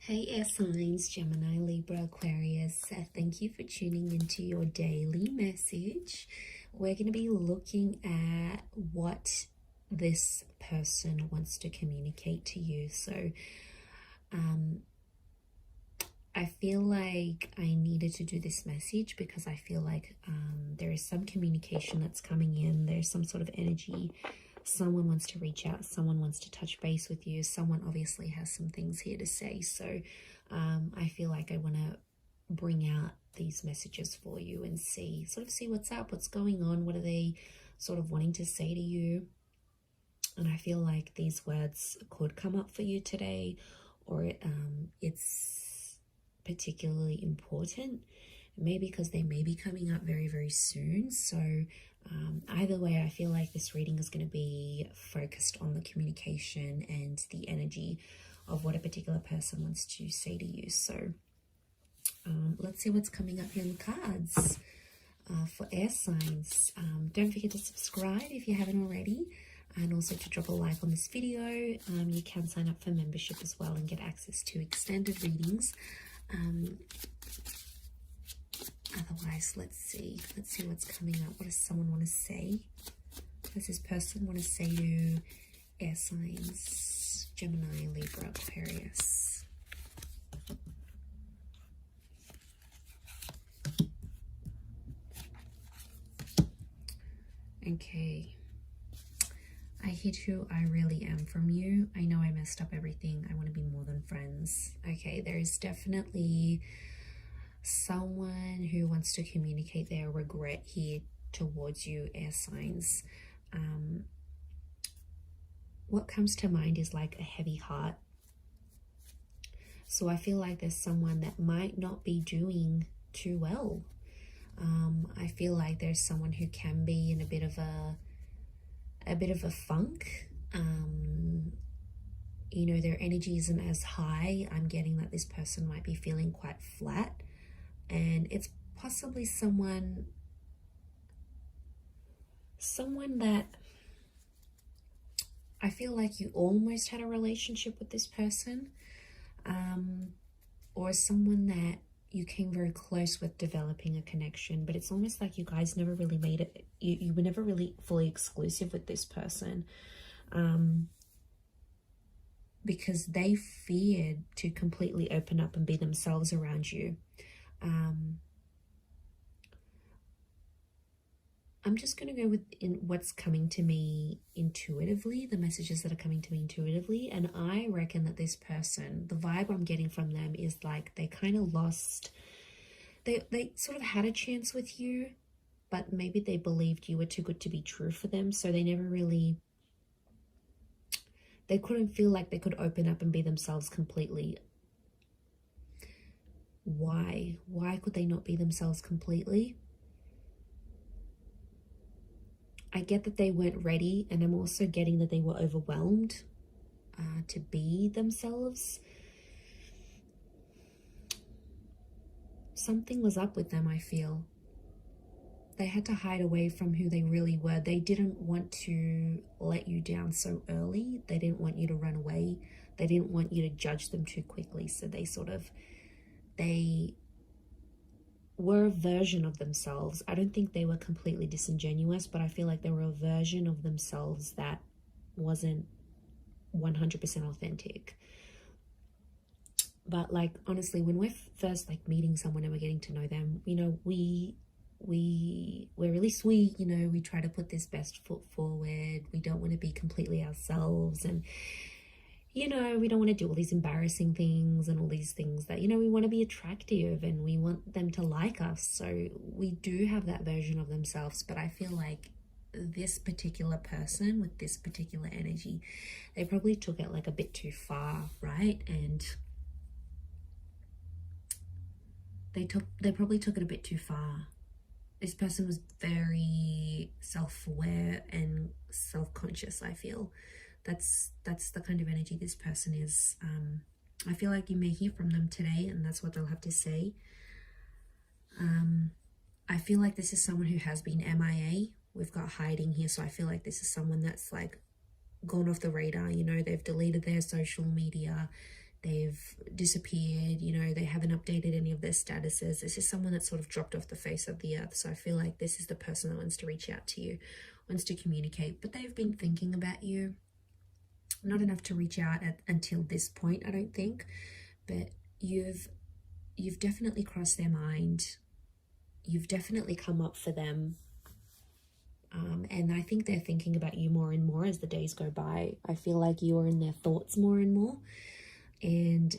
Hey air signs, Gemini, Libra, Aquarius, thank you for tuning into your daily message. We're going to be looking at what this person wants to communicate to you. So I feel like I needed to do this message because I feel like there is some communication that's coming in. There's some sort of energy. Someone wants to reach out, someone wants to touch base with you, someone obviously has some things here to say. So I feel like I want to bring out these messages for you and see what's up, what's going on, what are they sort of wanting to say to you. And I feel like these words could come up for you today, or it's particularly important, maybe because they may be coming up very, very soon. So either way, I feel like this reading is going to be focused on the communication and the energy of what a particular person wants to say to you. So let's see what's coming up here in the cards for air signs. Don't forget to subscribe if you haven't already, and also to drop a like on this video. You can sign up for membership as well and get access to extended readings. Otherwise, let's see what's coming up. What does someone want to say? What does this person want to say to air signs, Gemini, Libra, Aquarius? Okay. I hit who I really am from you. I know I messed up everything. I want to be more than friends. Okay, there is definitely someone who wants to communicate their regret here towards you, air signs. What comes to mind is like a heavy heart. So I feel like there's someone that might not be doing too well. I feel like there's someone who can be in a bit of a funk. You know, their energy isn't as high. I'm getting that this person might be feeling quite flat. And it's possibly someone that I feel like you almost had a relationship with this person, or someone that you came very close with developing a connection, but it's almost like you guys never really made it. You were never really fully exclusive with this person, because they feared to completely open up and be themselves around you. I'm just going to go with what's coming to me intuitively, the messages that are coming to me intuitively. And I reckon that this person, the vibe I'm getting from them is like they kind of lost, they sort of had a chance with you, but maybe they believed you were too good to be true for them. So they never really, they couldn't feel like they could open up and be themselves completely. Why could they not be themselves completely? I get that they weren't ready, and I'm also getting that they were overwhelmed to be themselves. Something was up with them, I feel. They had to hide away from who they really were. They didn't want to let you down so early. They didn't want you to run away. They didn't want you to judge them too quickly. So they were a version of themselves. I don't think they were completely disingenuous, but I feel like they were a version of themselves that wasn't 100% authentic. But like, honestly, when we're first like meeting someone and we're getting to know them, you know, we're really sweet, you know, we try to put this best foot forward. We don't want to be completely ourselves, and you know, we don't want to do all these embarrassing things and all these things that, you know, we want to be attractive and we want them to like us. So we do have that version of themselves. But I feel like this particular person with this particular energy, they probably took it like a bit too far, right? And they probably took it a bit too far. This person was very self-aware and self-conscious, I feel. That's the kind of energy this person is. I feel like you may hear from them today, and that's what they'll have to say. I feel like this is someone who has been MIA. We've got hiding here, so I feel like this is someone that's like gone off the radar. You know, they've deleted their social media. they've disappeared, you know, they haven't updated any of their statuses. This is someone that's sort of dropped off the face of the earth. So I feel like this is the person that wants to reach out to you, wants to communicate, but they've been thinking about you. Not enough to reach out until this point, I don't think, but you've definitely crossed their mind. You've definitely come up for them. And I think they're thinking about you more and more as the days go by. I feel like you are in their thoughts more and more. And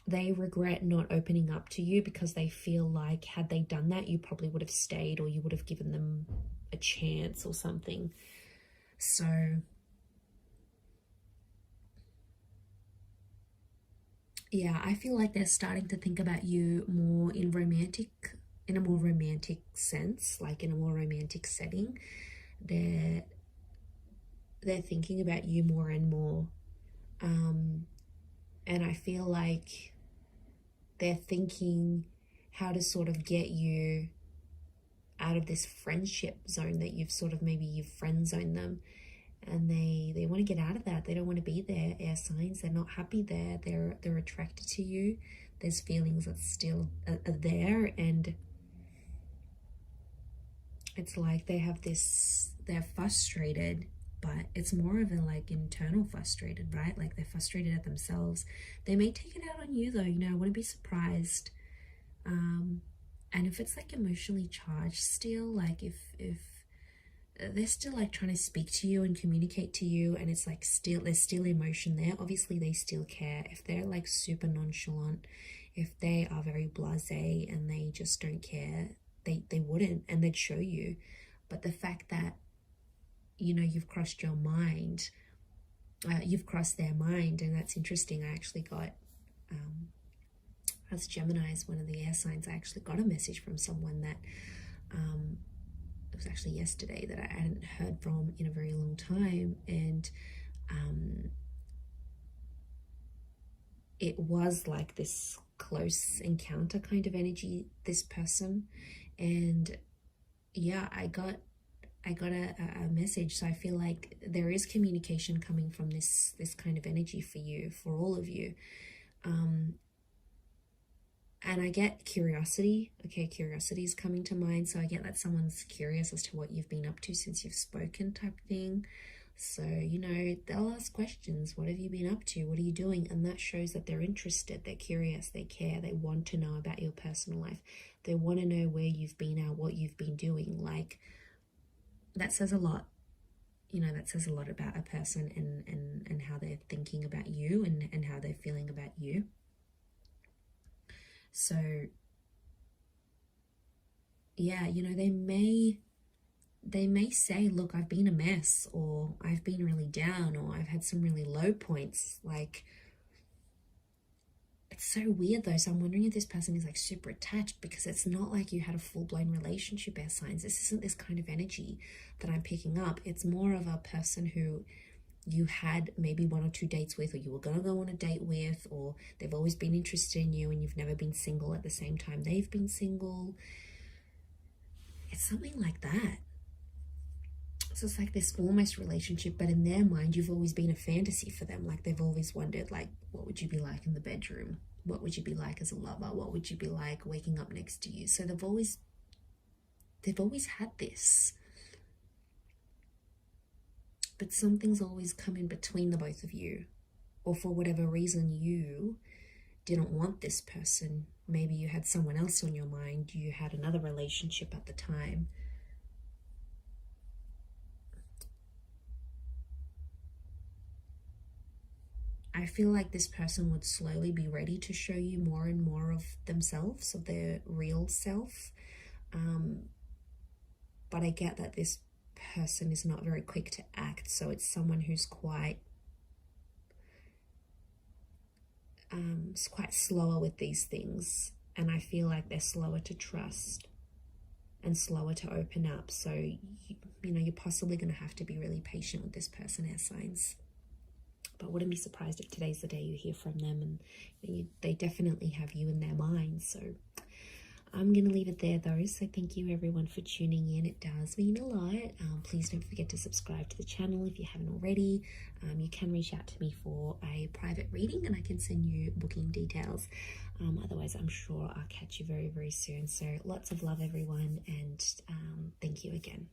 they regret not opening up to you because they feel like had they done that, you probably would have stayed, or you would have given them a chance or something. So yeah, I feel like they're starting to think about you more in a more romantic sense, like in a more romantic setting. They're thinking about you more and more. And I feel like they're thinking how to sort of get you out of this friendship zone that you've friend zoned them. And they want to get out of that. They don't want to be there. Air signs, they're not happy there. They're attracted to you. There's feelings that still are there, and it's like they're frustrated, but it's more of a like internal frustrated, right? Like they're frustrated at themselves. They may take it out on you though, you know, I wouldn't be surprised. And if it's like emotionally charged still, like if they're still like trying to speak to you and communicate to you, and it's like there's still emotion there, obviously they still care. If they're like super nonchalant, if they are very blasé and they just don't care, they wouldn't, and they'd show you. But the fact that, you know, you've crossed your mind, you've crossed their mind, and that's interesting. I actually got as Gemini is one of the air signs, I actually got a message from someone that it was actually yesterday that I hadn't heard from in a very long time, and it was like this close encounter kind of energy, this person. And yeah, I got a message. So I feel like there is communication coming from this kind of energy for you, for all of you. And I get curiosity. Okay, curiosity is coming to mind. So I get that someone's curious as to what you've been up to since you've spoken, type thing. So, you know, they'll ask questions. What have you been up to? What are you doing? And that shows that they're interested, they're curious, they care, they want to know about your personal life. They want to know where you've been at, what you've been doing. Like, that says a lot. You know, that says a lot about a person and how they're thinking about you and how they're feeling about you. So, yeah, you know, they may say, look, I've been a mess, or I've been really down, or I've had some really low points. Like, it's so weird though. So I'm wondering if this person is like super attached, because it's not like you had a full-blown relationship, air signs. This isn't this kind of energy that I'm picking up. It's more of a person who you had maybe 1 or 2 dates with, or you were going to go on a date with, or they've always been interested in you and you've never been single at the same time they've been single. It's something like that. So it's like this almost relationship, but in their mind, you've always been a fantasy for them. Like, they've always wondered, like, what would you be like in the bedroom? What would you be like as a lover? What would you be like waking up next to you? So they've always had this. But something's always come in between the both of you. Or for whatever reason, you didn't want this person. Maybe you had someone else on your mind. You had another relationship at the time. I feel like this person would slowly be ready to show you more and more of themselves, of their real self. But I get that this person is not very quick to act. So it's someone who's quite slower with these things. And I feel like they're slower to trust and slower to open up. So, you know, you're possibly going to have to be really patient with this person, air signs. But wouldn't be surprised if today's the day you hear from them, and they definitely have you in their minds. So I'm going to leave it there though. So thank you everyone for tuning in. It does mean a lot. Please don't forget to subscribe to the channel if you haven't already. You can reach out to me for a private reading and I can send you booking details. Otherwise, I'm sure I'll catch you very, very soon. So lots of love everyone, and thank you again.